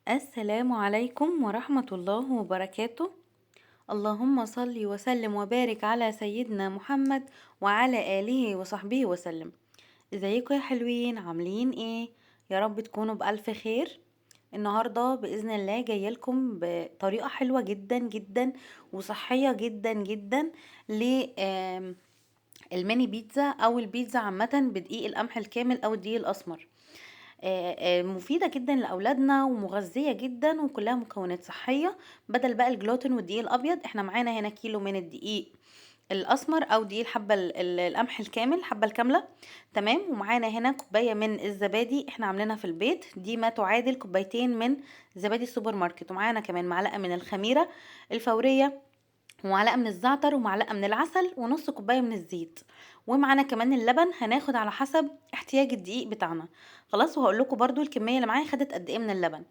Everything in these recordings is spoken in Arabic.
السلام عليكم ورحمة الله وبركاته. اللهم صل وسلم وبارك على سيدنا محمد وعلى آله وصحبه وسلم. ازيكم يا حلوين، عاملين ايه؟ يا رب تكونوا بألف خير. النهاردة بإذن الله جاية لكم بطريقة حلوة جدا جدا وصحية جدا جدا للميني بيتزا أو البيتزا عامة بدقيق القمح الكامل أو الدقيق الأسمر. مفيدة جدا لأولادنا ومغذية جدا وكلها مكونات صحية. بدل بقى الجلوتين والدقيق الأبيض، احنا معانا هنا كيلو من الدقيق الأسمر أو دقيق الحبة القمح الكامل، الحبة الكاملة. تمام. ومعانا هنا كوباية من الزبادي احنا عاملينها في البيت، دي ما تعادل كوبايتين من زبادي السوبر ماركت. ومعانا كمان معلقة من الخميرة الفورية، ومعلقة من الزعتر، ومعلقة من العسل، ونص كوباية من الزيت. ومعانا كمان اللبن، هناخد على حسب احتياج الدقيق بتاعنا. خلاص. وهقول لكم برضو الكمية اللي معايا خدت قد ايه من اللبن.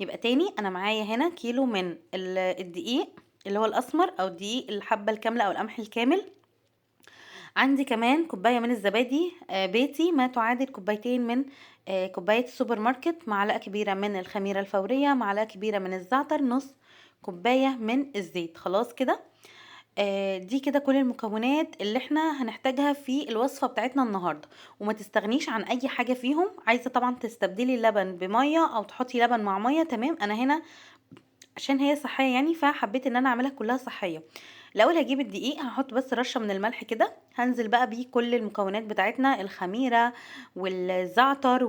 يبقى تاني، انا معايا هنا كيلو من الدقيق اللي هو الاسمر او دقيق الحبة الكاملة او القمح الكامل. عندي كمان كوباية من الزبادي بيتي ما تعادل كوبايتين من كوباية السوبر ماركت، معلقة كبيرة من الخميرة الفورية، معلقة كبيرة من الزعتر، نص كوباية من الزيت. خلاص كده. دي كده كل المكونات اللي احنا هنحتاجها في الوصفة بتاعتنا النهاردة. وما تستغنيش عن اي حاجة فيهم. عايزة طبعا تستبدلي اللبن بمية او تحطي لبن مع مية، تمام. انا هنا عشان هي صحية يعني فحبيت ان انا اعملها كلها صحية. الاول هجيب الدقيق، هحط بس رشة من الملح كده، هنزل بقى بيه كل المكونات بتاعتنا، الخميرة والزعتر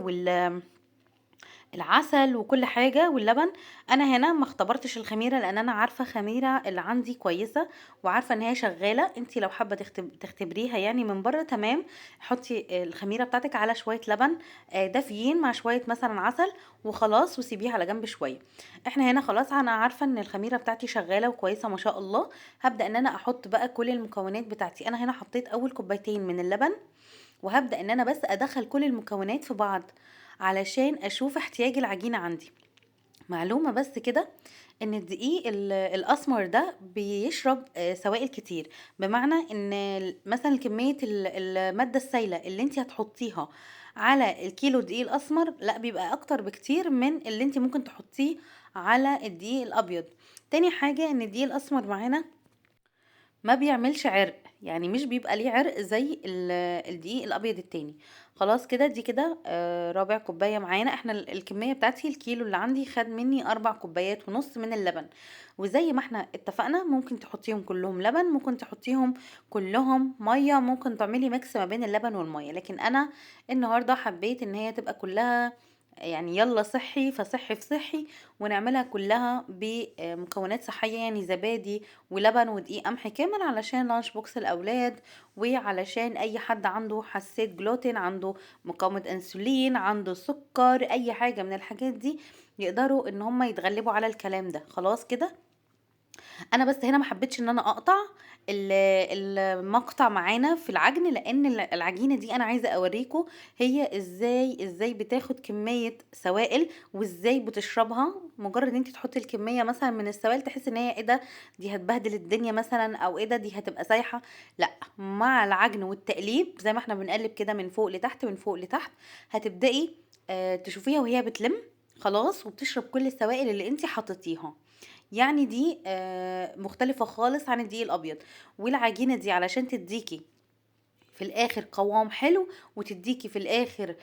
العسل وكل حاجة واللبن. انا هنا ما اختبرتش الخميره لان انا عارفه خميره اللي عندي كويسه وعارفه ان هي شغاله. انتي لو حابه تختبريها يعني من بره، تمام. حطي الخميره بتاعتك على شويه لبن دافيين مع شويه مثلا عسل وخلاص، وسيبيها على جنب شويه. احنا هنا خلاص انا عارفه ان الخميره بتاعتي شغاله وكويسه ما شاء الله. هبدا ان انا احط بقى كل المكونات بتاعتي. انا هنا حطيت اول كوبايتين من اللبن، وهبدأ ان انا بس ادخل كل المكونات في بعض علشان اشوف احتياج العجينة عندي. معلومة بس كده، ان الدقيق الاسمر ده بيشرب سوائل كتير. بمعنى ان مثلا كمية المادة السائلة اللي انت هتحطيها على الكيلو دقيق الاسمر لا بيبقى اكتر بكتير من اللي انت ممكن تحطيه على الدقيق الابيض. تاني حاجة ان الدقيق الاسمر معانا ما بيعملش عرق، يعني مش بيبقى ليه عرق زي الدقيق الابيض التاني. خلاص كده. دي كده رابع كوبايه معانا. احنا الكميه بتاعتي الكيلو اللي عندي خد مني 4 كوبايات ونص من اللبن. وزي ما احنا اتفقنا، ممكن تحطيهم كلهم لبن، ممكن تحطيهم كلهم ميه، ممكن تعملي ميكس ما بين اللبن والميه. لكن انا النهارده حبيت ان هي تبقى كلها يعني يلا صحي فصحي في صحي، ونعملها كلها بمكونات صحية، يعني زبادي ولبن ودقيق قمح كامل علشان لانش بوكس الاولاد، وعلشان اي حد عنده حساسية جلوتين، عنده مقاومة انسولين، عنده سكر، اي حاجة من الحاجات دي يقدروا ان هم يتغلبوا على الكلام ده. خلاص كده. انا بس هنا ما حبيتش ان انا اقطع المقطع معانا في العجن، لان العجينه دي انا عايزه اوريكم هي ازاي بتاخد كميه سوائل وازاي بتشربها. مجرد ان انت تحطي الكميه مثلا من السوائل تحس ان هي ايه ده، دي هتبهدل الدنيا مثلا، او ايه ده دي هتبقى سايحه. لا، مع العجن والتقليب زي ما احنا بنقلب كده من فوق لتحت من فوق لتحت، هتبداي تشوفيها وهي بتلم خلاص وبتشرب كل السوائل اللي انت حطيتيها. يعني دي مختلفة خالص عن الدقيق الأبيض. والعجينة دي علشان تديكي في الآخر قوام حلو وتديكي في الآخر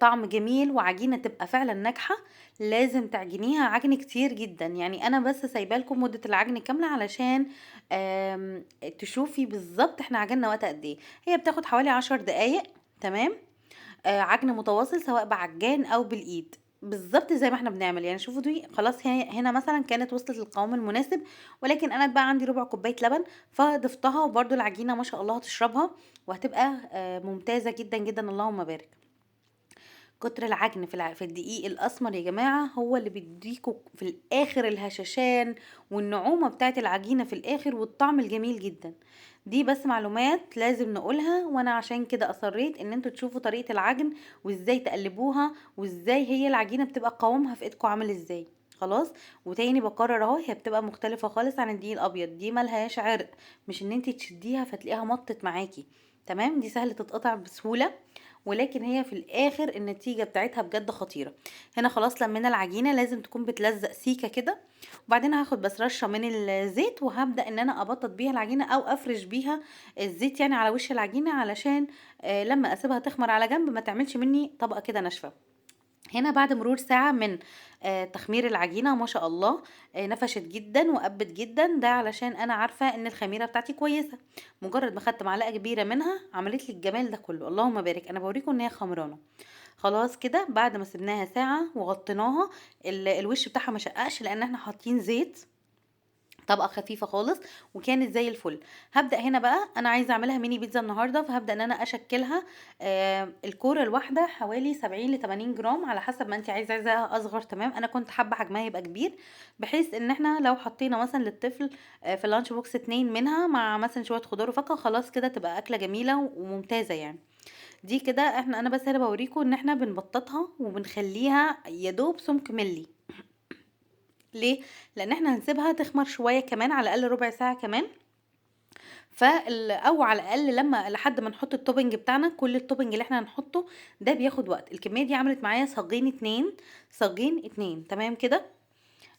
طعم جميل وعجينة تبقى فعلا ناجحة، لازم تعجنيها عجن كتير جدا. يعني أنا بس سايبه لكم مدة العجن كاملة علشان تشوفي بالظبط احنا عجننا وقت قد ايه. هي بتاخد حوالي 10 دقايق، تمام. عجن متواصل سواء بعجان او بالايد، بالظبط زي ما احنا بنعمل. يعني شوفوا دي خلاص، هي هنا مثلا كانت وصلت للقوام المناسب، ولكن انا بقى عندي ربع كوبايه لبن فضفتها، وبرده العجينه ما شاء الله هتشربها وهتبقى ممتازه جدا جدا. اللهم بارك. كتر العجن في الدقيق الاسمر يا جماعه هو اللي بيديكوا في الاخر الهشاشان والنعومه بتاعه العجينه في الاخر والطعم الجميل جدا. دي بس معلومات لازم نقولها، وانا عشان كده اصريت ان انتوا تشوفوا طريقه العجن وازاي تقلبوها وازاي هي العجينه بتبقى قوامها في ايدكم عامل ازاي. خلاص. وتاني بكرر اهو، هي بتبقى مختلفه خالص عن الدقيق الابيض. دي ملهاش عرق، مش ان انتي تشديها فتلاقيها مطت معاكي، تمام. دي سهله تتقطع بسهوله، ولكن هي في الاخر النتيجة بتاعتها بجد خطيرة. هنا خلاص لمينا العجينة، لازم تكون بتلزق سيكة كده. وبعدين هاخد بس رشة من الزيت، وهبدأ ان انا ابطط بيها العجينة او افرش بيها الزيت يعني على وش العجينة، علشان لما اسيبها تخمر على جنب ما تعملش مني طبقة كده ناشفة. هنا بعد مرور ساعة من تخمير العجينة ما شاء الله نفشت جدا وقبت جدا، ده علشان انا عارفة ان الخميرة بتاعتي كويسة. مجرد ما خدت معلقة كبيرة منها عملت لي الجمال ده كله، اللهم بارك. انا بوريكم ان هي خمرانة. خلاص كده بعد ما سبناها ساعة وغطيناها، الوش بتاعها ما شققش لان احنا حاطين زيت، طبقة خفيفة خالص، وكانت زي الفل. هبدأ هنا بقى، انا عايزة اعملها ميني بيتزا النهاردة، فهبدأ ان انا اشكلها. الكورة الواحدة حوالي 70 ل 80 جرام على حسب ما انت عايزاها اصغر. تمام، انا كنت حابة حجمها يبقى كبير، بحيث ان احنا لو حطينا مثلا للطفل في اللانش بوكس 2 منها مع مثلا شوية خضار وفاكهة، خلاص كده تبقى اكلة جميلة وممتازة يعني. دي كده انا بس هنا بوريكم ان احنا بنبططها وبنخليها يا دوب سمك ملي. ليه؟ لان احنا هنسيبها تخمر شويه كمان، على الاقل ربع ساعه كمان. او على الاقل لما لحد ما نحط التوبنج بتاعنا، كل التوبنج اللي احنا هنحطه ده بياخد وقت. الكميه دي عملت معايا صاجين اتنين، صاجين اتنين تمام كده.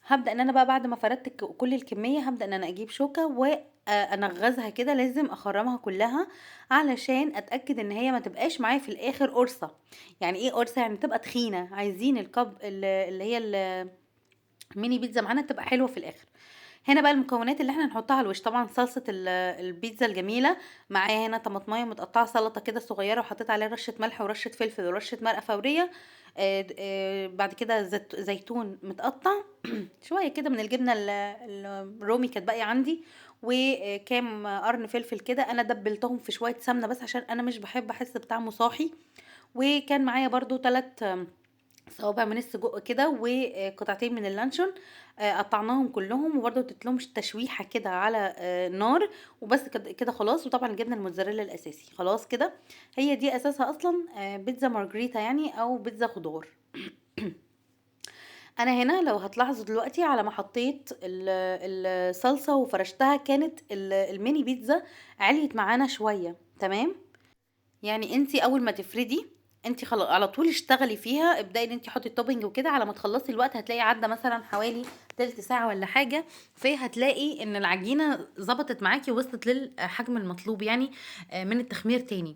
هبدا ان انا بقى بعد ما فردت كل الكميه، هبدا ان انا اجيب شوكه وانغزها كده، لازم اخرمها كلها علشان اتاكد ان هي ما تبقاش معايا في الاخر قرصه. يعني ايه قرصه؟ يعني تبقى تخينه. عايزين الكب اللي هي الميني بيتزا معانا تبقى حلوه في الاخر. هنا بقى المكونات اللي احنا هنحطها على الوش، طبعا صلصه البيتزا الجميله. معايا هنا طماطمايه متقطعه سلطه كده صغيره، وحطيت عليها رشه ملح ورشه فلفل ورشه مرقه فوريه. بعد كده زيتون متقطع شويه كده من الجبنه الرومي كانت باقيه عندي، وكام قرن فلفل كده. انا دبلتهم في شويه سمنه بس عشان انا مش بحب احس بطعمه صاحي. وكان معايا برضو 3 صوابع من السجق كده، وقطعتين من اللانشون. قطعناهم كلهم، وبرده اديت لهم تشويحه كده على نار. وبس كده كده خلاص. وطبعا الجبنه الموتزاريلا الاساسي خلاص كده. هي دي اساسها اصلا بيتزا مارجريتا يعني، او بيتزا خضار. انا هنا لو هتلاحظوا دلوقتي على ما حطيت الصلصه وفرشتها، كانت الميني بيتزا عليت معانا شويه. تمام، يعني انتي اول ما تفردي، انتي خلاص على طول اشتغلي فيها، ابدأي ان انتي حطي التوبنج وكده. على ما تخلصي الوقت هتلاقي عدى مثلا حوالي تلت ساعة ولا حاجة، فهتلاقي ان العجينة ظبطت معاكي ووصلت للحجم المطلوب يعني من التخمير تاني.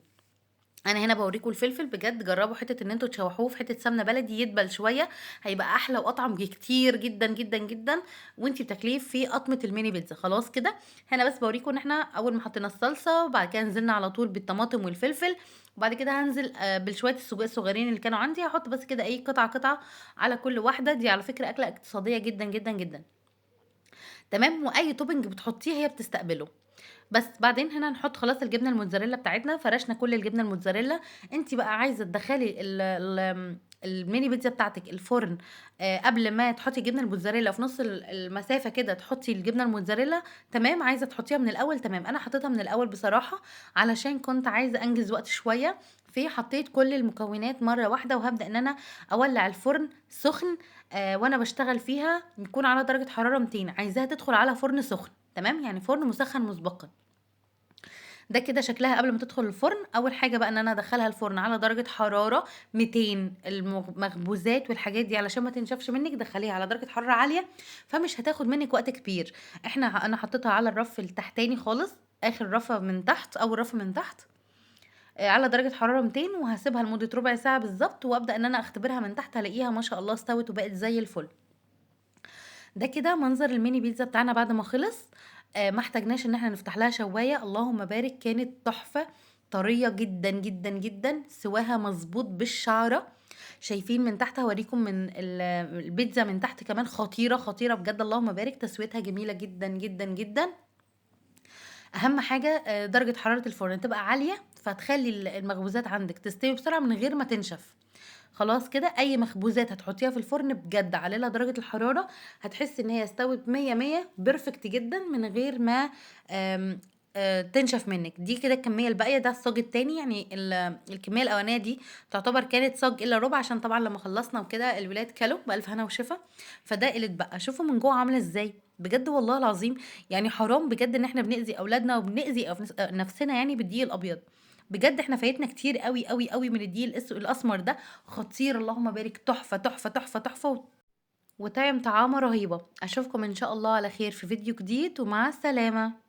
انا هنا بوريكم الفلفل، بجد جربوا حته ان انتوا تشوحوه في حته سمنه بلدي يدبل شويه، هيبقى احلى واطعم بكتير جدا جدا جدا، وانتي بتاكليه في قطمه الميني بيتزا. خلاص كده. هنا بس بوريكم ان احنا اول ما حطينا الصلصه، وبعد كده نزلنا على طول بالطماطم والفلفل، وبعد كده هنزل بالشويه السجق الصغيرين اللي كانوا عندي. هحط بس كده ايه قطعه قطعه على كل واحده. دي على فكره اكله اقتصاديه جدا جدا جدا. تمام، واي توبنج بتحطيه هي بتستقبله. بس بعدين هنا نحط خلاص الجبنه الموتزاريلا بتاعتنا، فرشنا كل الجبنه الموتزاريلا. انت بقى عايزه تدخلي الميني بيتزا بتاعتك الفرن قبل ما تحطي الجبنه الموتزاريلا، في نص المسافه كده تحطي الجبنه الموتزاريلا. تمام، عايزه تحطيها من الاول تمام. انا حطيتها من الاول بصراحه علشان كنت عايزه انجز وقت شويه، في حطيت كل المكونات مره واحده. وهبدا ان انا اولع الفرن سخن وانا بشتغل فيها، يكون على درجه حراره 200. عايزاها تدخل على فرن سخن، تمام، يعني فرن مسخن مسبقا. ده كده شكلها قبل ما تدخل الفرن. اول حاجه بقى ان انا ادخلها الفرن على درجه حراره 200. المخبوزات والحاجات دي علشان ما تنشفش منك دخليها على درجه حراره عاليه، فمش هتاخد منك وقت كبير. انا حطيتها على الرف التحتاني خالص، اخر رفه من تحت، اول رف من تحت على درجه حراره 200، وهسيبها لمده ربع ساعه بالظبط، وابدا ان انا اختبرها من تحت، الاقيها ما شاء الله استوت وبقت زي الفل. ده كده منظر الميني بيتزا بتاعنا بعد ما خلص. ما احتاجناش ان احنا نفتح لها شوايه، اللهم بارك، كانت تحفه، طريه جدا جدا جدا، سواها مظبوط بالشعره. شايفين من تحت، هوريكم من البيتزا من تحت كمان، خطيره خطيره بجد، اللهم بارك، تسويتها جميله جدا جدا جدا. اهم حاجه درجه حراره الفرن تبقى عاليه، فتخلي المخبوزات عندك تستوي بسرعه من غير ما تنشف. خلاص كده، اي مخبوزات هتحطيها في الفرن بجد على لها درجه الحراره، هتحسي ان هي استوت مية مية بيرفكت جدا من غير ما آم، تنشف منك. دي كده الكميه الباقيه، ده الصاج التاني يعني. الكميه الاولانيه دي تعتبر كانت صاج الا ربع، عشان طبعا لما خلصنا وكده الولاد كلوا بالف هنا وشفا. فده قلت بقى، شوفوا من جوه عامله ازاي، بجد والله العظيم. يعني حرام بجد ان احنا بنأذي اولادنا وبنأذي نفسنا يعني بالدقيق الابيض. بجد إحنا فايتنا كتير أوي، أوي، أوي من الدقيق الأسمر ده، خطير اللهم بارك، تحفة، تحفة، تحفة، تحفة، وطعم طعامة رهيبة. أشوفكم إن شاء الله على خير في فيديو جديد، ومع السلامة.